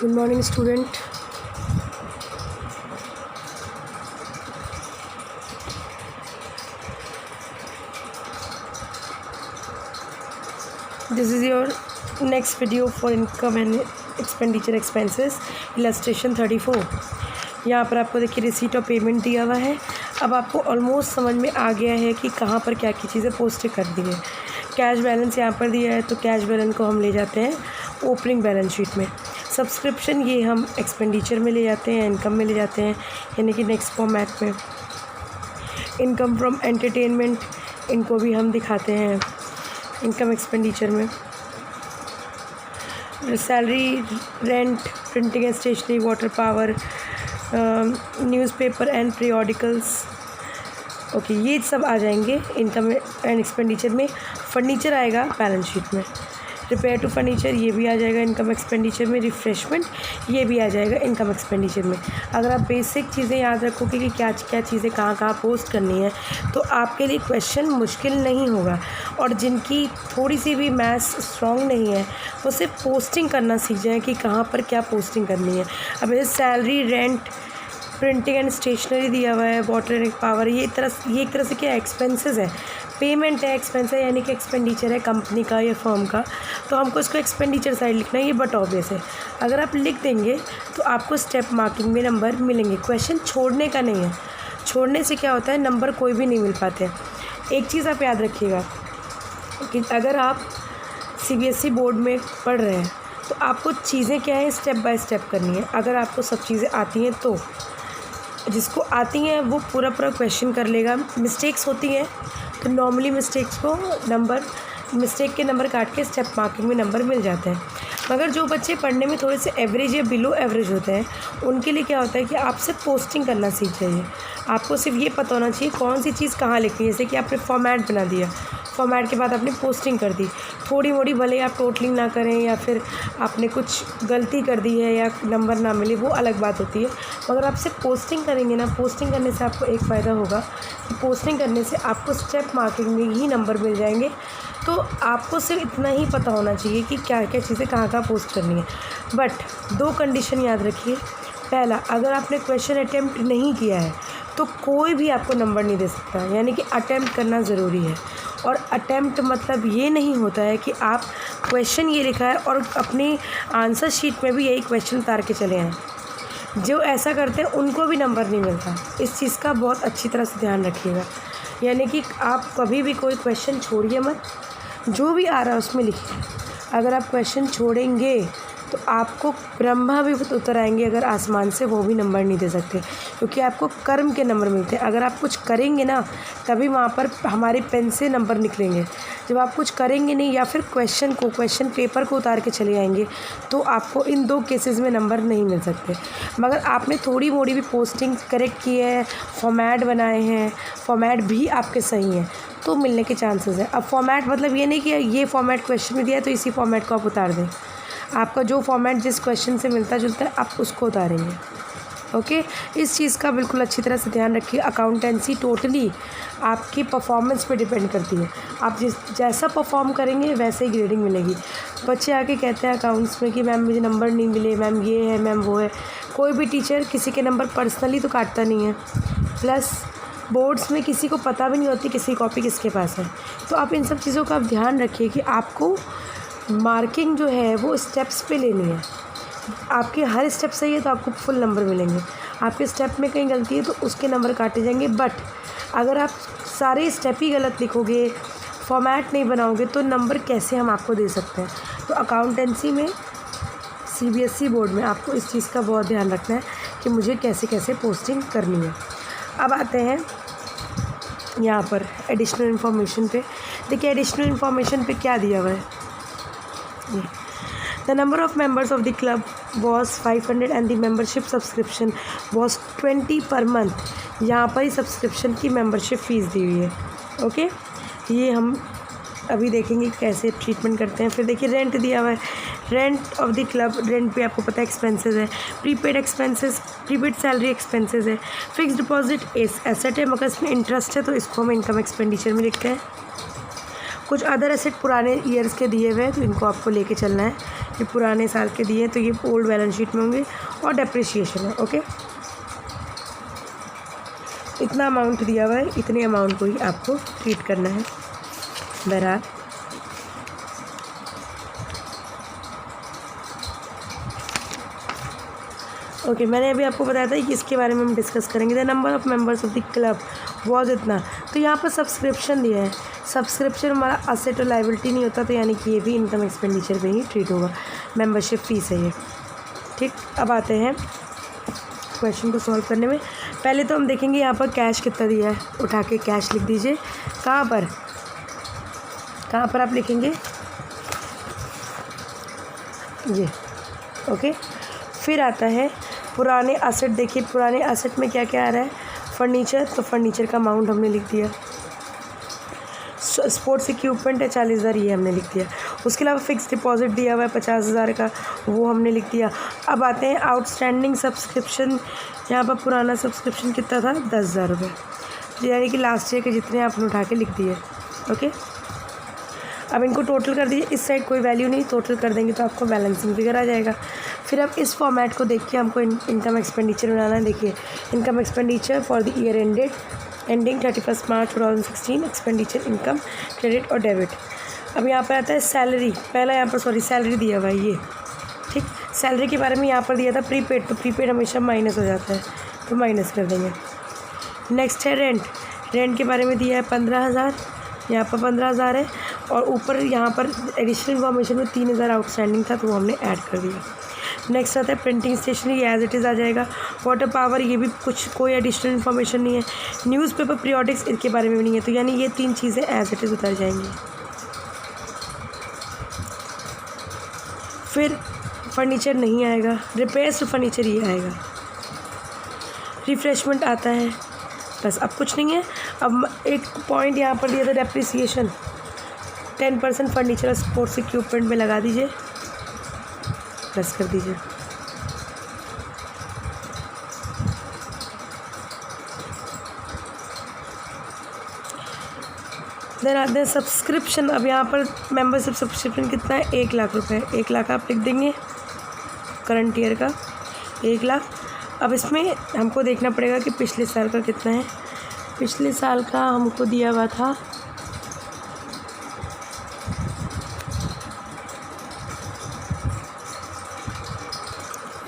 Good morning, student. This is your next video for income and expenditure expenses, illustration 34. यहाँ पर आपको देखिए receipt और पेमेंट दिया हुआ है। अब आपको ऑलमोस्ट समझ में आ गया है कि कहाँ पर क्या क्या चीज़ें पोस्ट कर दी है। कैश बैलेंस यहाँ पर दिया है, तो कैश बैलेंस को हम ले जाते हैं ओपनिंग बैलेंस शीट में। सब्सक्रिप्शन ये हम एक्सपेंडिचर में ले जाते हैं, इनकम में ले जाते हैं, यानी कि नेक्स्ट फॉर्मेट में। इनकम फ्रॉम एंटरटेनमेंट, इनको भी हम दिखाते हैं इनकम एक्सपेंडिचर में। Salary, rent, printing and stationery, water power, newspaper and periodicals, okay, ये सब आ जाएंगे इनकम एंड एक्सपेंडिचर में। फर्नीचर आएगा बैलेंस शीट में। रिपेयर टू फर्नीचर, ये भी आ जाएगा इनकम एक्सपेंडिचर में। रिफ्रेशमेंट, ये भी आ जाएगा इनकम एक्सपेंडिचर में। अगर आप बेसिक चीज़ें याद रखोगे कि क्या क्या चीज़ें कहाँ कहाँ पोस्ट करनी है, तो आपके लिए क्वेश्चन मुश्किल नहीं होगा। और जिनकी थोड़ी सी भी मैथ्स स्ट्रॉन्ग नहीं है, वो सिर्फ पोस्टिंग करना सीख जाएँ कि कहाँ पर क्या पोस्टिंग करनी है। अब जैसे salary, rent, printing and stationery दिया हुआ है, वाटर एंड पावर, ये एक तरह से क्या एक्सपेंसेस है। पेमेंट है, एक्सपेंस है, यानी कि एक्सपेंडिचर है कंपनी का या फर्म का, तो हमको इसको एक्सपेंडिचर साइड लिखना है। ये बट ऑब्वियस है, अगर आप लिख देंगे तो आपको स्टेप मार्किंग में नंबर मिलेंगे। क्वेश्चन छोड़ने का नहीं है, छोड़ने से क्या होता है, नंबर कोई भी नहीं मिल पाते। एक चीज़ आप याद रखिएगा कि अगर आप CBSE बोर्ड में पढ़ रहे हैं, तो आपको चीज़ें क्या है, स्टेप बाय स्टेप करनी है। अगर आपको सब चीज़ें आती हैं, तो जिसको आती हैं वो पूरा क्वेश्चन कर लेगा। मिस्टेक्स होती हैं तो नॉर्मली मिस्टेक्स को मिस्टेक के नंबर काट के स्टेप मार्किंग में नंबर मिल जाते हैं। मगर जो बच्चे पढ़ने में थोड़े से एवरेज या बिलो एवरेज होते हैं, उनके लिए क्या होता है कि आप सिर्फ पोस्टिंग करना सीख जाइए। आपको सिर्फ ये पता होना चाहिए कौन सी चीज़ कहाँ लिखनी है। जैसे कि आपने फॉर्मेट बना दिया, फॉर्मेट के बाद आपने पोस्टिंग कर दी, थोड़ी मोड़ी भले आप टोटलिंग ना करें या फिर आपने कुछ गलती कर दी है या नंबर ना मिले, वो अलग बात होती है। मगर आप सिर्फ पोस्टिंग करेंगे ना, पोस्टिंग करने से आपको एक फ़ायदा होगा कि पोस्टिंग करने से आपको स्टेप मार्किंग में ही नंबर मिल जाएंगे। तो आपको सिर्फ इतना ही पता होना चाहिए कि क्या क्या चीज़ें कहाँ कहाँ पोस्ट करनी है। बट 2 कंडीशन याद रखिए। पहला, अगर आपने क्वेश्चन अटैम्प्ट नहीं किया है तो कोई भी आपको नंबर नहीं दे सकता, यानी कि अटैम्प्ट करना ज़रूरी है। और अटैम्प्ट मतलब ये नहीं होता है कि आप क्वेश्चन ये लिखा है और अपनी आंसर शीट में भी यही क्वेश्चन उतार के चले आएँ। जो ऐसा करते हैं उनको भी नंबर नहीं मिलता। इस चीज़ का बहुत अच्छी तरह से ध्यान रखिएगा। यानी कि आप कभी भी कोई क्वेश्चन छोड़िए मत, जो भी आ रहा है उसमें लिखिए। अगर आप क्वेश्चन छोड़ेंगे तो आपको ब्रह्मा भी उतर आएंगे अगर आसमान से, वो भी नंबर नहीं दे सकते, क्योंकि आपको कर्म के नंबर मिलते हैं। अगर आप कुछ करेंगे ना, तभी वहाँ पर हमारे पेन से नंबर निकलेंगे। जब आप कुछ करेंगे नहीं या फिर क्वेश्चन पेपर को उतार के चले आएंगे, तो आपको इन 2 केसेस में नंबर नहीं मिल सकते। मगर आपने थोड़ी मोड़ी भी पोस्टिंग करेक्ट की है, फॉर्मेट बनाए हैं, फॉर्मेट भी आपके सही हैं, तो मिलने के चांसेस हैं। अब फॉर्मेट मतलब ये नहीं कि ये फॉर्मेट क्वेश्चन में दिया है तो इसी फॉर्मेट को आप उतार दें। आपका जो फॉर्मेट जिस क्वेश्चन से मिलता जुलता है, आप उसको उतारेंगे। ओके, इस चीज़ का बिल्कुल अच्छी तरह से ध्यान रखिए। अकाउंटेंसी टोटली आपकी परफॉर्मेंस पे डिपेंड करती है। आप जैसा परफॉर्म करेंगे वैसे ही ग्रेडिंग मिलेगी। बच्चे आके कहते हैं अकाउंट्स में कि मैम मुझे नंबर नहीं मिले, मैम ये है, मैम वो है। कोई भी टीचर किसी के नंबर पर्सनली तो काटता नहीं है। प्लस बोर्ड्स में किसी को पता भी नहीं होती किसी कॉपी किसके पास है। तो आप इन सब चीज़ों का ध्यान रखिए कि आपको मार्किंग जो है वो स्टेप्स पे लेनी है। आपके हर स्टेप सही है तो आपको फुल नंबर मिलेंगे। आपके स्टेप में कहीं गलती है तो उसके नंबर काटे जाएंगे। बट अगर आप सारे स्टेप ही गलत लिखोगे, फॉर्मेट नहीं बनाओगे, तो नंबर कैसे हम आपको दे सकते हैं। तो अकाउंटेंसी में, CBSE बोर्ड में आपको इस चीज़ का बहुत ध्यान रखना है कि मुझे कैसे कैसे पोस्टिंग करनी है। अब आते हैं यहाँ पर एडिशनल इन्फॉर्मेशन पे। देखिए एडिशनल इन्फॉर्मेशन पे क्या दिया हुआ है। The number of members of the club was 500 and the membership subscription was 20 per month। यहाँ पर ही सब्सक्रिप्शन की मेंबरशिप फ़ीस दी हुई है। ओके, ये हम अभी देखेंगे कैसे ट्रीटमेंट करते हैं। फिर देखिए रेंट दिया हुआ है। Rent of the club, rent पे आपको पता है एक्सपेंसेस है। Prepaid expenses, prepaid salary expenses है। फिक्स डिपॉजिट एसेट है, मगर इसमें इंटरेस्ट है तो इसको हम इनकम एक्सपेंडिचर में लिखते हैं। कुछ अदर एसेट पुराने ईयर्स के दिए हुए हैं तो इनको आपको लेके चलना है। ये पुराने साल के दिए हैं तो ये ओल्ड बैलेंस शीट में होंगे और डेप्रिसिएशन है। ओके, इतना अमाउंट दिया हुआ है, इतने अमाउंट को ही आपको ट्रीट करना है। बहरहाल ओके, मैंने अभी आपको बताया था कि इसके बारे में हम डिस्कस करेंगे। The number of members of the club was इतना, तो यहाँ पर सब्सक्रिप्शन दिया है। सब्सक्रिप्शन हमारा असेट और लाइबिलिटी नहीं होता, तो यानी कि ये भी इनकम एक्सपेंडिचर में ही ट्रीट होगा। मेंबरशिप फ़ीस है ये। ठीक, अब आते हैं क्वेश्चन को सॉल्व करने में। पहले तो हम देखेंगे यहाँ पर कैश कितना दिया है। उठा के कैश लिख दीजिए। कहाँ पर आप लिखेंगे ये। ओके, फिर आता है पुराने असेट। देखिए पुराने असेट में क्या क्या आ रहा है, फर्नीचर, तो फर्नीचर का अमाउंट हमने लिख दिया। स्पोर्ट्स इक्विपमेंट है 40,000, ये हमने लिख दिया। उसके अलावा फ़िक्स डिपॉजिट दिया हुआ है 50,000 का, वो हमने लिख दिया। अब आते हैं आउटस्टैंडिंग सब्सक्रिप्शन। यहाँ पर पुराना सब्सक्रिप्शन कितना था, 10,000 रुपये, यानी कि लास्ट ईयर के जितने आपने उठा के लिख दिए। ओके, अब इनको टोटल कर दीजिए। इस साइड कोई वैल्यू नहीं, टोटल कर देंगे तो आपको बैलेंसिंग फिगर आ जाएगा। फिर अब इस फॉर्मेट को देख के हमको इनकम एक्सपेंडिचर बनाना है। देखिए income expenditure for the year ending 31 March 2016, expenditure, income, credit और डेबिट। अब यहाँ पर आता है सैलरी। पहला यहाँ पर सैलरी दिया हुआ है ये। ठीक, सैलरी के बारे में यहाँ पर दिया था प्रीपेड, तो प्रीपेड हमेशा माइनस हो जाता है, तो माइनस कर देंगे। नेक्स्ट है रेंट के बारे में दिया है 15,000, यहाँ पर 15,000 है। और ऊपर यहाँ पर एडिशनल इन्फॉर्मेशन में 3,000 आउटस्टैंडिंग था, तो वो हमने ऐड कर दिया। नेक्स्ट आता है printing stationery, as it is आ जाएगा। वाटर पावर, ये भी कोई एडिशनल इन्फॉर्मेशन नहीं है। न्यूज़पेपर पीरियोडिक्स, इनके बारे में भी नहीं है, तो यानी ये 3 चीज़ें एज इट इज़ उतर जाएंगी। फिर फर्नीचर नहीं आएगा, रिपेयर्स टू फर्नीचर ये आएगा। रिफ्रेशमेंट आता है, बस अब कुछ नहीं है। अब एक पॉइंट यहाँ पर दिया था डेप्रिसिएशन, 10% फर्नीचर और स्पोर्ट्स इक्विपमेंट में लगा दीजिए, प्लस कर दीजिए। देन आते हैं सब्सक्रिप्शन। अब यहाँ पर मेंबरशिप सब्सक्रिप्शन कितना है, 1 लाख रुपए। 1 लाख आप लिख देंगे करंट ईयर का, 1 लाख। अब इसमें हमको देखना पड़ेगा कि पिछले साल का कितना है। पिछले साल का हमको दिया हुआ था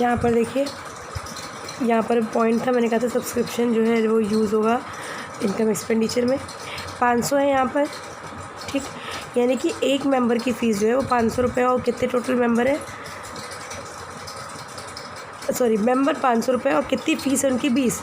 यहाँ पर, देखिए यहाँ पर पॉइंट था, मैंने कहा था सब्सक्रिप्शन जो है वो यूज़ होगा इनकम एक्सपेंडिचर में। 500 है यहाँ पर। ठीक, यानी कि एक मेंबर की फ़ीस जो है वो 500 रुपये। और कितने टोटल मेंबर है, मेंबर 500 रुपये, और कितनी फ़ीस है उनकी, 20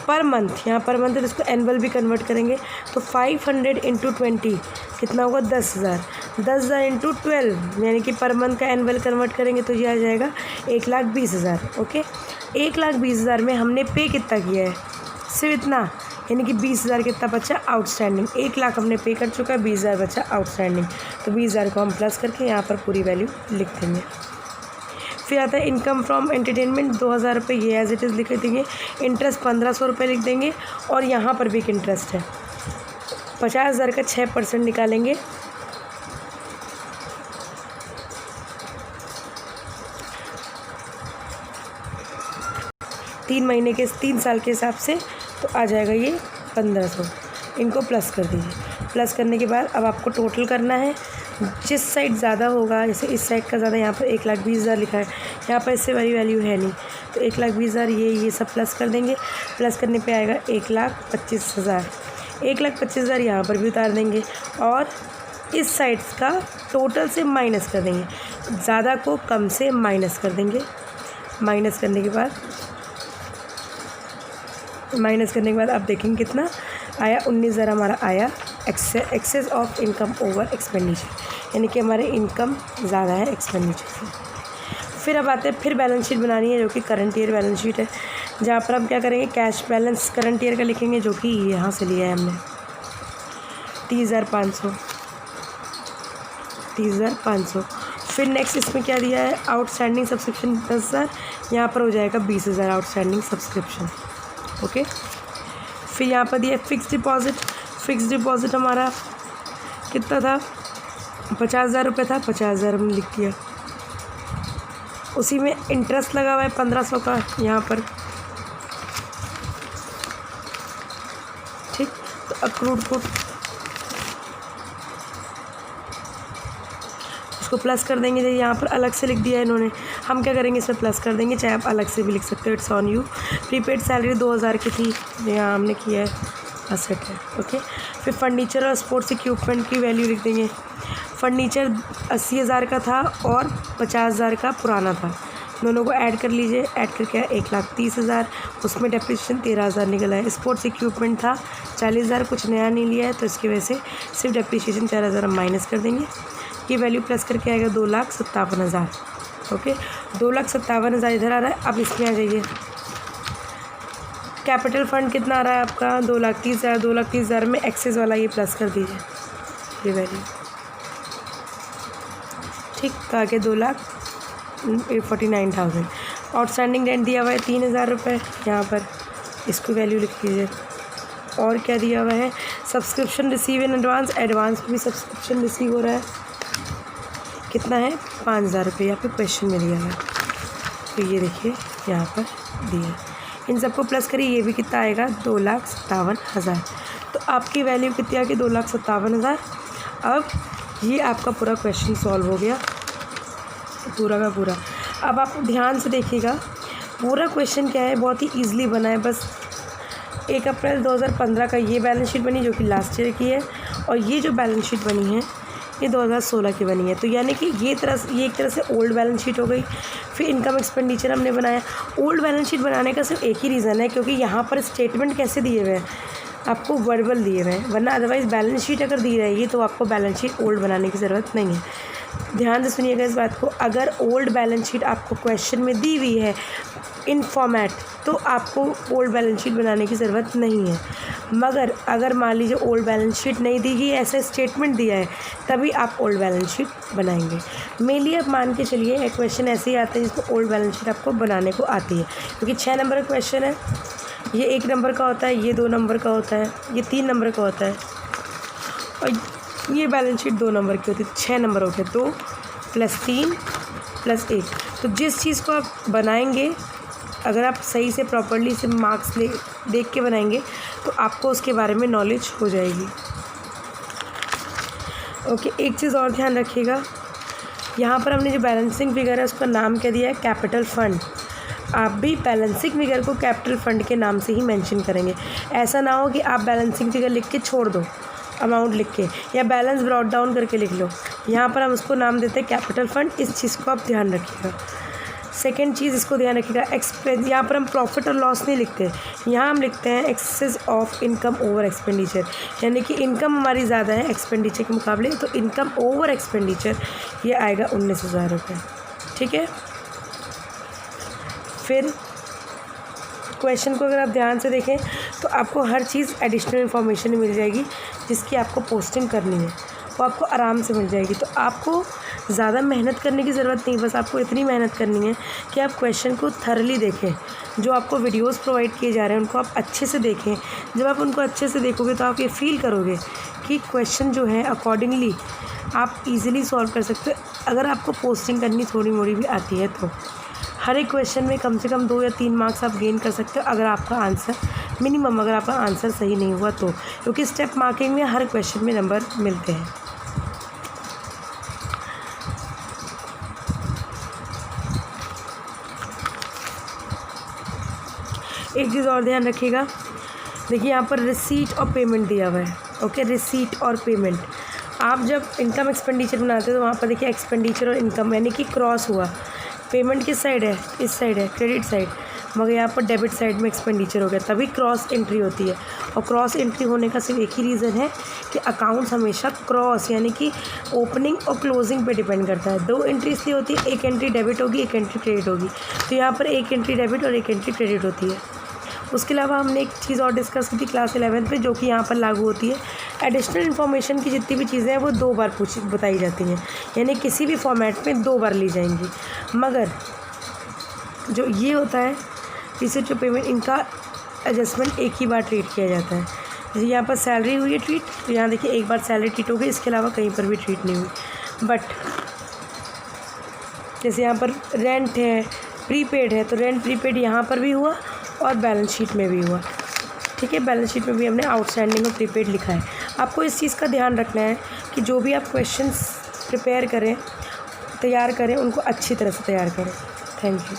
पर मंथ। यहाँ पर मंथ, तो इसको एनुअल भी कन्वर्ट करेंगे, तो 500 × 20 कितना होगा, 10,000। 10,000 × 12 यानी कि पर मंथ का एनुअल कन्वर्ट करेंगे तो ये आ जाएगा 1,20,000। ओके, 1,20,000 में हमने पे कितना किया है, सिर्फ इतना, यानी कि 20,000 कितना बचा आउटस्टैंडिंग। 1 लाख हमने पे कर चुका है, 20,000 बचा आउटस्टैंडिंग, तो 20,000 को हम प्लस करके यहाँ पर पूरी वैल्यू लिख देंगे। फिर आता है इनकम फ्रॉम एंटरटेनमेंट, 2,000 रुपये, ये एज इट इज़ लिख देंगे। इंटरेस्ट 1,500 रुपये लिख देंगे। और यहाँ पर भी एक इंटरेस्ट है, 50,000 का 6% निकालेंगे, तीन साल के हिसाब से, तो आ जाएगा ये 1,500। इनको प्लस कर दीजिए। प्लस करने के बाद अब आपको टोटल करना है। जिस साइड ज़्यादा होगा, जैसे इस साइड का ज़्यादा, यहाँ पर 1,20,000 लिखा है, यहाँ पर इससे बड़ी वैल्यू है नहीं, तो 1,20,000 ये सब प्लस कर देंगे। प्लस करने पे आएगा 1,25,000। 1,25,000 यहाँ पर भी उतार देंगे, और इस साइड का टोटल से माइनस कर देंगे, ज़्यादा को कम से माइनस कर देंगे। माइनस करने के बाद आप देखेंगे कितना आया, 19,000 हमारा आया excess of income over expenditure, यानी कि हमारे इनकम ज़्यादा है एक्सपेंडिचर से। फिर अब आते हैं, फिर बैलेंस शीट बनानी है जो कि करंट ईयर बैलेंस शीट है, जहाँ पर हम क्या करेंगे, कैश बैलेंस करंट ईयर का लिखेंगे, जो कि यहाँ से लिया है हमने 30,500। फिर नेक्स्ट इसमें क्या दिया है, आउटस्टैंडिंग सब्सक्रिप्शन 10,000, यहाँ पर हो जाएगा 20,000 आउटस्टैंडिंग सब्सक्रिप्शन। ओके, फिर यहाँ पर दिया फिक्स डिपॉजिट हमारा कितना था, 50,000 रुपये था, 50,000 हमने लिख दिया। उसी में इंटरेस्ट लगा हुआ है 1500 का यहाँ पर, ठीक। तो अक्रूड पुट उसको प्लस कर देंगे। जैसे यहाँ पर अलग से लिख दिया है इन्होंने, हम क्या करेंगे, इसमें प्लस कर देंगे, चाहे आप अलग से भी लिख सकते हो, it's on you. Prepaid salary 2000 की थी, यहाँ हमने किया है, असेट है, ओके। फिर फर्नीचर और स्पोर्ट्स इक्विपमेंट की वैल्यू लिख देंगे। फर्नीचर 80,000 का था और 50,000 का पुराना था, दोनों को ऐड कर लीजिए। ऐड करके 1,30,000, उसमें डेप्रिसिएशन 13,000 निकला है। स्पोर्ट्स इक्विपमेंट था 40,000, कुछ नया नहीं लिया है तो इसकी वजह से सिर्फ डेप्रिसिएशन 4,000 हम माइनस कर देंगे। ये वैल्यू प्लस करके आएगा 2,57,000, ओके। 2,57,000 इधर आ रहा है। अब इसमें आ जाइए, कैपिटल फंड कितना आ रहा है आपका, 2,30,000। 2,30,000 में एक्सेस वाला ये प्लस कर दीजिए, ये वैल्यू, ठीक। तो आगे 2,49,000। आउटस्टैंडिंग रेंट दिया हुआ है 3,000 रुपये, यहाँ पर इसको वैल्यू लिख लीजिए। और क्या दिया हुआ है, subscription receive in advance, advance में भी सब्सक्रिप्शन रिसीव हो रहा है, कितना है, 5,000 रुपये, यहाँ पे क्वेश्चन में दिया हुआ है। तो ये देखिए यहाँ पर दिया है, इन सबको प्लस करिए, ये भी कितना आएगा, 2,57,000। तो आपकी वैल्यू कितनी आ गई, 2,57,000। अब ये आपका पूरा क्वेश्चन सॉल्व हो गया, पूरा का पूरा। अब आप ध्यान से देखिएगा, पूरा क्वेश्चन क्या है, बहुत ही ईजिली बना है। बस 1 अप्रैल 2015 का ये बैलेंस शीट बनी जो कि लास्ट ईयर की है, और ये जो बैलेंस शीट बनी है ये 2016 की बनी है। तो यानी कि ये एक तरह से ओल्ड बैलेंस शीट हो गई। फिर इनकम एक्सपेंडिचर हमने बनाया। ओल्ड बैलेंस शीट बनाने का सिर्फ एक ही रीज़न है, क्योंकि यहाँ पर स्टेटमेंट कैसे दिए हुए हैं, आपको वर्बल दिए हुए हैं, वरना अदरवाइज़ बैलेंस शीट अगर दी रहेगी तो आपको बैलेंस शीट ओल्ड बनाने की ज़रूरत नहीं है। ध्यान से सुनिएगा इस बात को, अगर ओल्ड बैलेंस शीट आपको क्वेश्चन में दी हुई है इन फॉर्मेट, तो आपको ओल्ड बैलेंस शीट बनाने की ज़रूरत नहीं है। मगर अगर मान लीजिए ओल्ड बैलेंस शीट नहीं दी गई, ऐसा स्टेटमेंट दिया है, तभी आप ओल्ड बैलेंस शीट बनाएंगे। मेनली आप मान के चलिए क्वेश्चन ऐसे ही आते हैं जिसमें ओल्ड बैलेंस शीट आपको बनाने को आती है, क्योंकि 6 नंबर का क्वेश्चन है। ये 1 नंबर का होता है, ये 2 नंबर का होता है, ये 3 नंबर का होता है, और ये बैलेंस शीट 2 नंबर की होती है। 6 नंबर हो गए, 2 + 3 + 1। तो जिस चीज़ को आप बनाएंगे, अगर आप सही से प्रॉपर्ली से मार्क्स देख के बनाएंगे, तो आपको उसके बारे में नॉलेज हो जाएगी, ओके। एक चीज़ और ध्यान रखिएगा, यहाँ पर हमने जो बैलेंसिंग फिगर है उसका नाम क्या दिया है, कैपिटल फ़ंड। आप भी बैलेंसिंग फिगर को कैपिटल फ़ंड के नाम से ही मेंशन करेंगे। ऐसा ना हो कि आप बैलेंसिंग फिगर लिख के छोड़ दो, अमाउंट लिख के, या बैलेंस ब्रॉट डाउन करके लिख लो। यहाँ पर हम उसको नाम देते हैं कैपिटल फ़ंड। इस चीज़ को आप ध्यान रखिएगा। सेकेंड चीज़ इसको ध्यान रखिएगा, एक्सपेंस, यहाँ पर हम प्रॉफिट और लॉस नहीं लिखते, यहाँ हम लिखते हैं excess of income over expenditure. यानी कि इनकम हमारी ज़्यादा है एक्सपेंडिचर के मुकाबले, तो इनकम ओवर एक्सपेंडिचर ये आएगा 19,000 रुपये, ठीक है। फिर क्वेश्चन को अगर आप ध्यान से देखें तो आपको हर चीज़ एडिशनल इन्फॉर्मेशन मिल जाएगी, जिसकी आपको पोस्टिंग करनी है वो आपको आराम से मिल जाएगी। तो आपको ज़्यादा मेहनत करने की ज़रूरत नहीं, बस आपको इतनी मेहनत करनी है कि आप क्वेश्चन को थरली देखें। जो आपको वीडियोस प्रोवाइड किए जा रहे हैं उनको आप अच्छे से देखें। जब आप उनको अच्छे से देखोगे तो आप ये फील करोगे कि क्वेश्चन जो है अकॉर्डिंगली आप इजीली सॉल्व कर सकते हो। अगर आपको पोस्टिंग करनी थोड़ी मोड़ी भी आती है तो हर एक क्वेश्चन में कम से कम 2 या 3 मार्क्स आप गेन कर सकते हो, अगर आपका आंसर मिनिमम, अगर आपका आंसर सही नहीं हुआ तो, क्योंकि स्टेप मार्किंग में हर क्वेश्चन में नंबर मिलते हैं। एक चीज़ और ध्यान रखिएगा, देखिए यहाँ पर रिसीट और पेमेंट दिया हुआ है, ओके। रिसीट और पेमेंट, आप जब इनकम एक्सपेंडिचर बनाते हो तो वहाँ पर देखिए एक्सपेंडिचर और इनकम यानी कि क्रॉस हुआ। पेमेंट किस साइड है, इस साइड है, क्रेडिट साइड, मगर यहाँ पर डेबिट साइड में एक्सपेंडिचर हो गया, तभी क्रॉस एंट्री होती है। और क्रॉस एंट्री होने का सिर्फ एक ही रीज़न है कि अकाउंट्स हमेशा क्रॉस यानी कि ओपनिंग और क्लोजिंग पे डिपेंड करता है। 2 एंट्री इसलिए होती है, एक एंट्री डेबिट होगी, एक एंट्री क्रेडिट होगी। तो यहाँ पर एक एंट्री डेबिट और एक एंट्री क्रेडिट होती है। उसके अलावा हमने एक चीज़ और डिस्कस की थी क्लास 11 पे, जो कि यहाँ पर लागू होती है। एडिशनल इन्फॉर्मेशन की जितनी भी चीज़ें हैं वो 2 बार बताई जाती हैं, यानी किसी भी फॉर्मेट में 2 बार ली जाएंगी। मगर जो ये होता है रिसीट जो पेमेंट, इनका एडजस्टमेंट एक ही बार ट्रीट किया जाता है। जैसे यहाँ पर सैलरी हुई है ट्रीट, तो यहाँ देखिए एक बार सैलरी ट्रीट हो गई, इसके अलावा कहीं पर भी ट्रीट नहीं हुई। बट जैसे यहाँ पर रेंट है, प्रीपेड है, तो रेंट प्रीपेड यहाँ पर भी हुआ और बैलेंस शीट में भी हुआ। ठीक है, बैलेंस शीट में भी हमने आउटस्टैंडिंग और प्रीपेड लिखा है। आपको इस चीज़ का ध्यान रखना है कि जो भी आप क्वेश्चंस प्रिपेयर करें, तैयार करें, उनको अच्छी तरह से तैयार करें। Thank you.